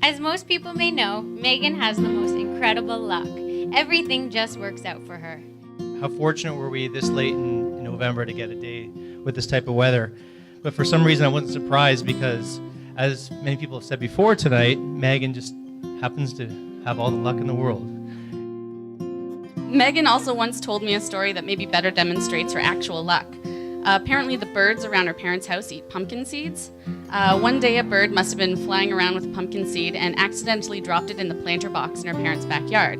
As most people may know, Meaghan has the most incredible luck. Everything just works out for her. How fortunate were we this late in November to get a day with this type of weather. But for some reason I wasn't surprised because, as many people have said before tonight, Meaghan just happens to have all the luck in the world. Meaghan also once told me a story that maybe better demonstrates her actual luck. Apparently the birds around her parents' house eat pumpkin seeds. One day a bird must have been flying around with a pumpkin seed and accidentally dropped it in the planter box in her parents' backyard.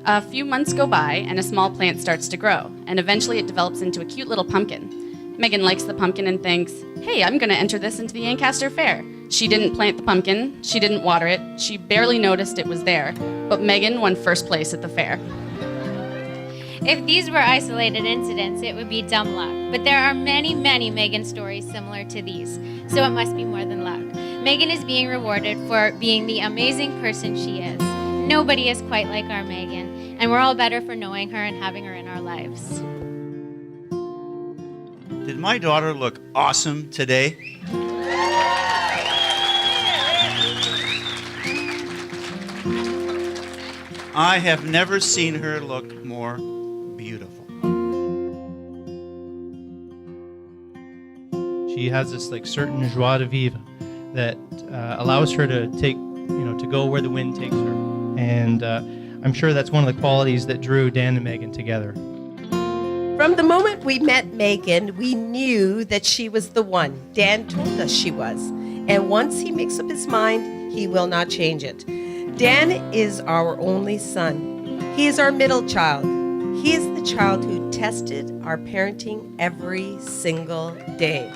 A few months go by and a small plant starts to grow, and eventually it develops into a cute little pumpkin. Meaghan likes the pumpkin and thinks, hey, I'm gonna enter this into the Ancaster Fair. She didn't plant the pumpkin, she didn't water it, she barely noticed it was there, but Meaghan won first place at the fair. If these were isolated incidents, it would be dumb luck. But there are many, many Meaghan stories similar to these, so it must be more than luck. Meaghan is being rewarded for being the amazing person she is. Nobody is quite like our Meaghan, and we're all better for knowing her and having her in our lives. Did my daughter look awesome today? I have never seen her look more beautiful. She has this certain joie de vivre that allows her to to go where the wind takes her. And I'm sure that's one of the qualities that drew Dan and Meaghan together. From the moment we met Meaghan, we knew that she was the one. Dan told us she was. And once he makes up his mind, he will not change it. Dan is our only son. He is our middle child. He is the child who tested our parenting every single day.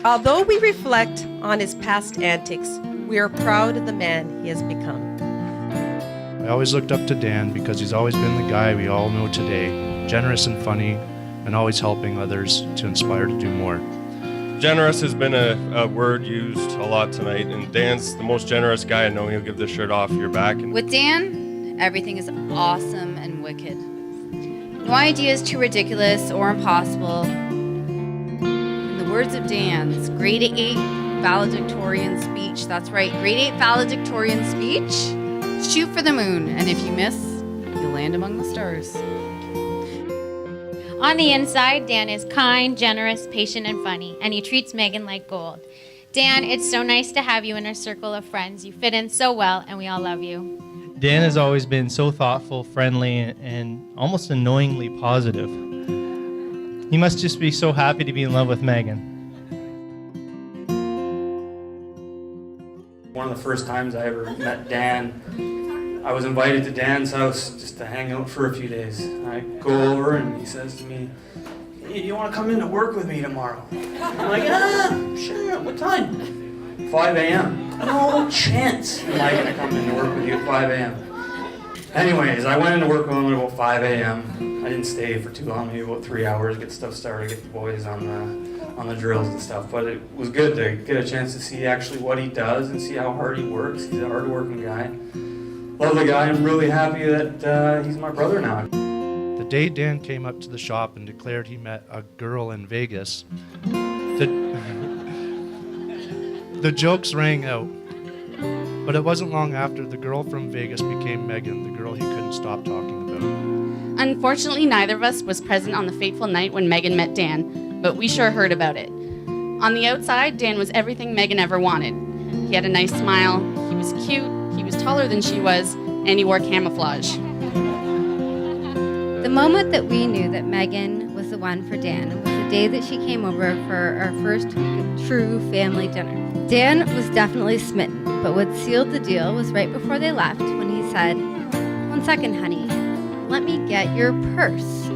Although we reflect on his past antics, we are proud of the man he has become. I always looked up to Dan because he's always been the guy we all know today, generous and funny, and always helping others to inspire to do more. Generous has been a word used a lot tonight, and Dan's the most generous guy I know. He'll give the shirt off your back. With Dan, everything is awesome and wicked. No idea is too ridiculous or impossible. In the words of Dan's grade 8 valedictorian speech, that's right, grade 8 valedictorian speech, shoot for the moon, and if you miss, you'll land among the stars. On the inside, Dan is kind, generous, patient, and funny, and he treats Meaghan like gold. Dan, it's so nice to have you in our circle of friends. You fit in so well, and we all love you. Dan has always been so thoughtful, friendly, and almost annoyingly positive. He must just be so happy to be in love with Meaghan. One of the first times I ever met Dan, I was invited to Dan's house just to hang out for a few days. I go over and he says to me, hey, you want to come in to work with me tomorrow? I'm like, sure, what time? 5 a.m. No chance am I going to come in to work with you at 5 a.m. Anyways, I went into work with him at about 5 a.m. I didn't stay for too long, maybe about 3 hours, get stuff started, get the boys on the drills and stuff. But it was good to get a chance to see actually what he does and see how hard he works. He's a hard-working guy. Love the guy. I'm really happy that he's my brother now. The day Dan came up to the shop and declared he met a girl in Vegas, the jokes rang out. But it wasn't long after the girl from Vegas became Meaghan, the girl he couldn't stop talking about. Unfortunately, neither of us was present on the fateful night when Meaghan met Dan, but we sure heard about it. On the outside, Dan was everything Meaghan ever wanted. He had a nice smile, he was cute, he was taller than she was, and he wore camouflage. The moment that we knew that Meaghan was the one for Dan was the day that she came over for our first true family dinner. Dan was definitely smitten, but what sealed the deal was right before they left when he said, "One second, honey, let me get your purse."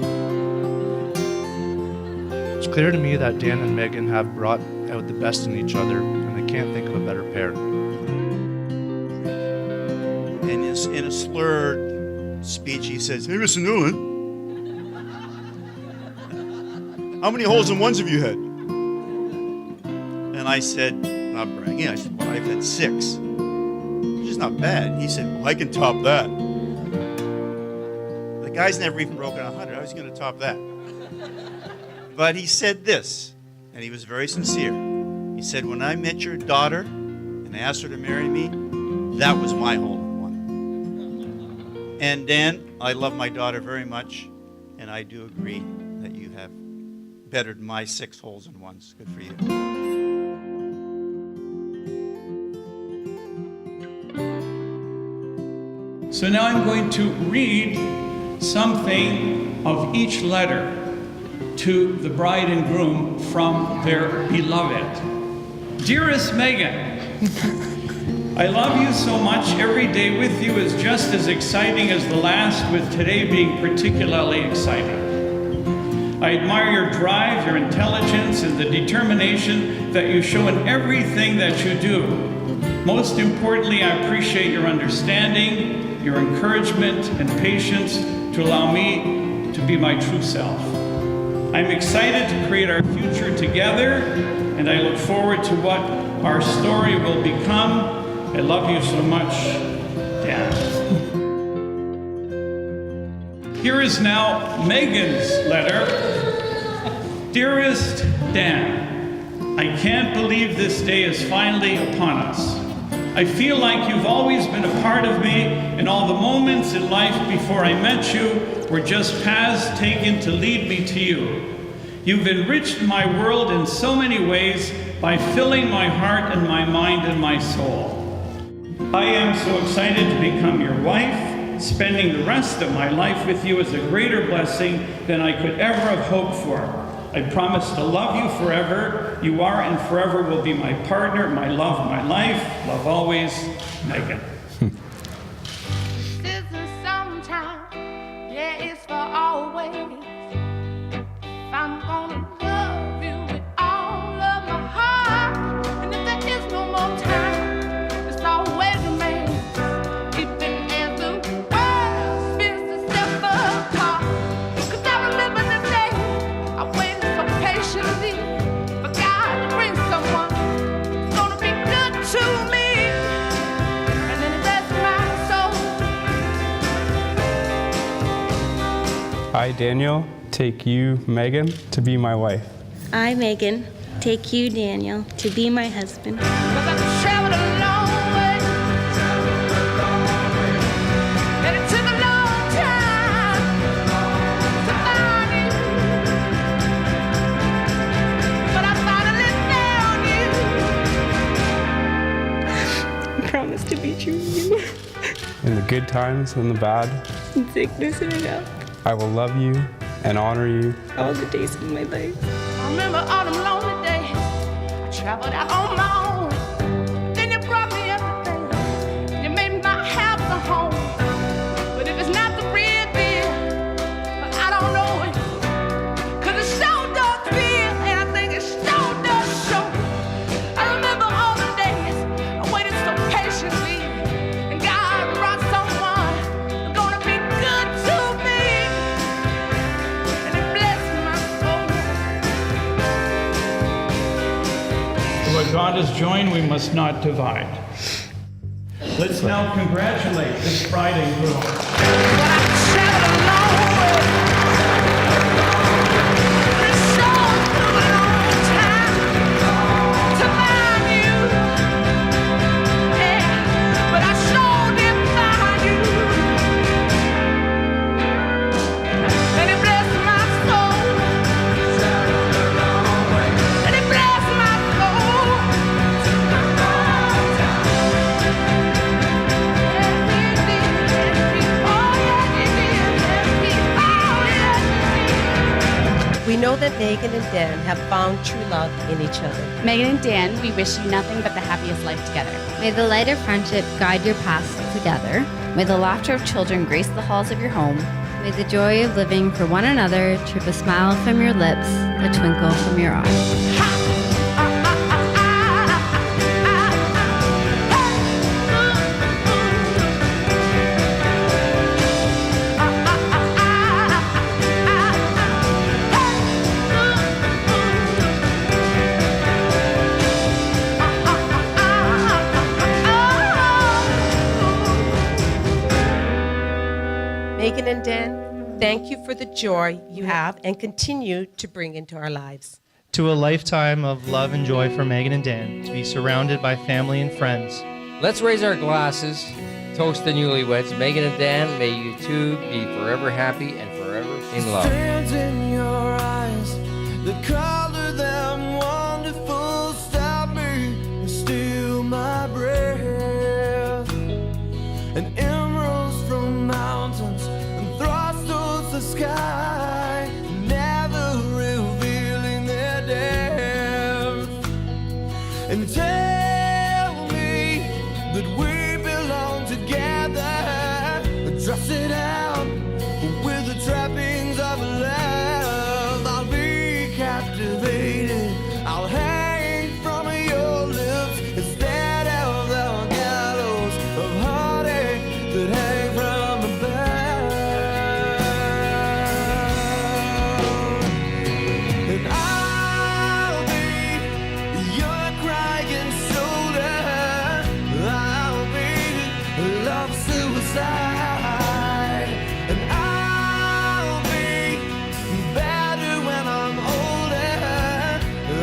It's clear to me that Dan and Meaghan have brought out the best in each other, and I can't think of a better pair. In a slurred speech, he says, "Hey, Mr. Newland, how many holes in ones have you had?" And I said, not bragging, I said, well, I've had 6. Which is not bad. He said, well, I can top that. The guy's never even broken 100. I was going to top that. But he said this, and he was very sincere. He said, when I met your daughter, and and I asked her to marry me, that was my hole-in-one. And Dan, I love my daughter very much, and I do agree that you have bettered my 6 holes-in-ones. Good for you. So now I'm going to read something of each letter to the bride and groom from their beloved. Dearest Meaghan, I love you so much. Every day with you is just as exciting as the last, with today being particularly exciting. I admire your drive, your intelligence, and the determination that you show in everything that you do. Most importantly, I appreciate your understanding, your encouragement and patience to allow me to be my true self. I'm excited to create our future together, and I look forward to what our story will become. I love you so much, Dan. Here is now Meaghan's letter. Dearest Dan, I can't believe this day is finally upon us. I feel like you've always been a part of me, and all the moments in life before I met you were just paths taken to lead me to you. You've enriched my world in so many ways by filling my heart and my mind and my soul. I am so excited to become your wife. Spending the rest of my life with you is a greater blessing than I could ever have hoped for. I promise to love you forever. You are and forever will be my partner, my love, my life. Love always, Meaghan. This isn't sometime, yeah, it's for always. I'm gonna love you with all of my heart. And if there is no more time, it's always remains. Even as the world spins to step apart. 'Cause I remember the day I waited so patiently for God to bring someone who's gonna be good to me. And then it blessed my soul. I, Daniel, take you, Meaghan, to be my wife. I, Meaghan, take you, Daniel, to be my husband. 'Cause I've traveled a long way. And it took a long time to find you. But I finally found you. I promise to be true to you. In the good times and the bad, In sickness and in health, I will love you and honor you. all the days of my life. I remember all them lonely days. I traveled out on my own. Then you brought me everything. You made my house a home. But if it's not the real deal, but I don't know it. 'Cause it sure does feel, and I think it sure does show. I remember all the days I waited so patiently, and God brought someone who's gonna be good to me. And it blessed my soul. What God has joined, we must not divide. Let's now congratulate this bride and groom. We know that Meaghan and Dan have found true love in each other. Meaghan and Dan, we wish you nothing but the happiest life together. May the light of friendship guide your paths together. May the laughter of children grace the halls of your home. May the joy of living for one another trip a smile from your lips, a twinkle from your eyes. Meaghan and Dan, thank you for the joy you have and continue to bring into our lives. To a lifetime of love and joy for Meaghan and Dan, to be surrounded by family and friends. Let's raise our glasses, toast the newlyweds. Meaghan and Dan, may you two be forever happy and forever in love. Stands in your eyes, the color them wonderful, stop me and steal my breath. And emeralds from mountains and thrust towards the sky, never revealing their depth. And tell me that we belong together, dress it out with the trappings of love. I'll be captivated, I'll hang from your lips instead of the gallows of heartache that hang from above. And I'll be your crying shoulder, I'll be love suicide. And I'll be better when I'm older,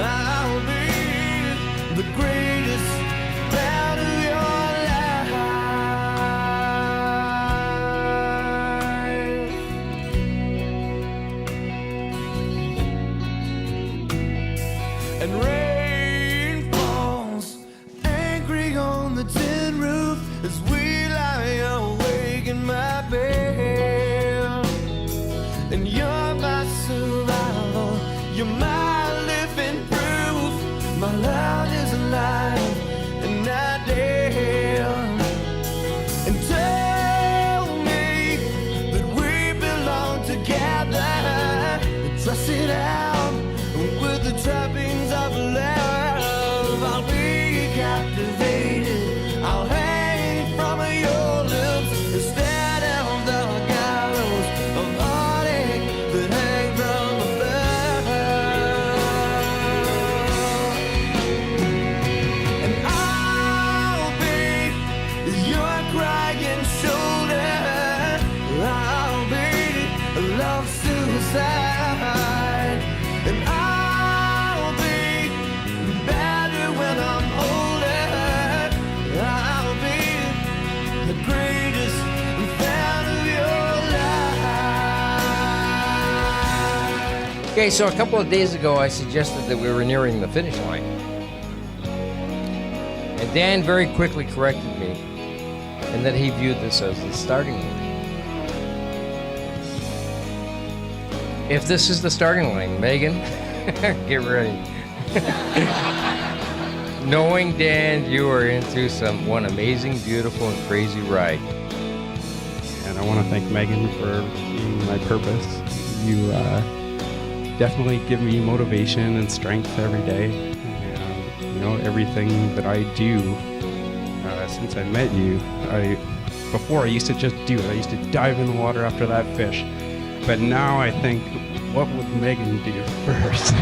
I'll be the greatest man of your life. And rain falls angry on the tin roof as we lie awake in my bed. And you're my survival, you're my living proof. My love is alive and not dead. And tell me that we belong together, dress it out with the trappings of love. I'll be captivated, I'll hang from your lips instead of the gallows of heartache that hang from above. And I'll be your crying shoulder, I'll be love suicide. And I'll be better when I'm older, I'll be the greatest fan of your life. Okay, so a couple of days ago, I suggested that we were nearing the finish line. And Dan very quickly corrected me, and that he viewed this as the starting line. If this is the starting line, Meaghan, get ready. Knowing Dan, you are into one amazing, beautiful, and crazy ride. And I want to thank Meaghan for being my purpose. You definitely give me motivation and strength every day. And, you know, everything that I do since I met you, before I used to just do it. I used to dive in the water after that fish. But now I think, what would Meaghan do first?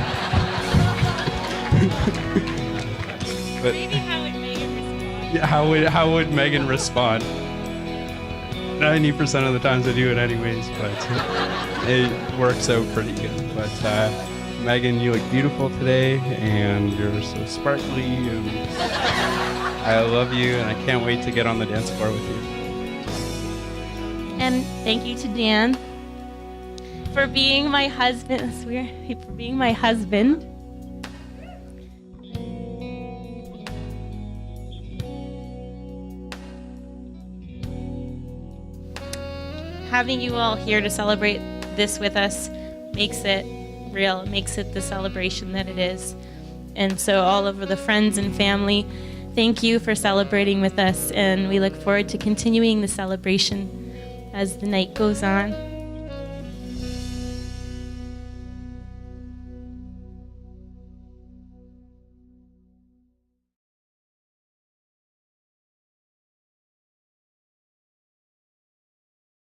But Maybe how would Meaghan respond? yeah, how would Meaghan respond? 90% of the times I do it anyways, but it works out pretty good. But Meaghan, you look beautiful today, and you're so sparkly, and I love you, and I can't wait to get on the dance floor with you. And thank you to Dan for being my husband. That's weird. For being my husband. Having you all here to celebrate this with us makes it real. It makes it the celebration that it is. And so all of the friends and family, thank you for celebrating with us, and we look forward to continuing the celebration as the night goes on.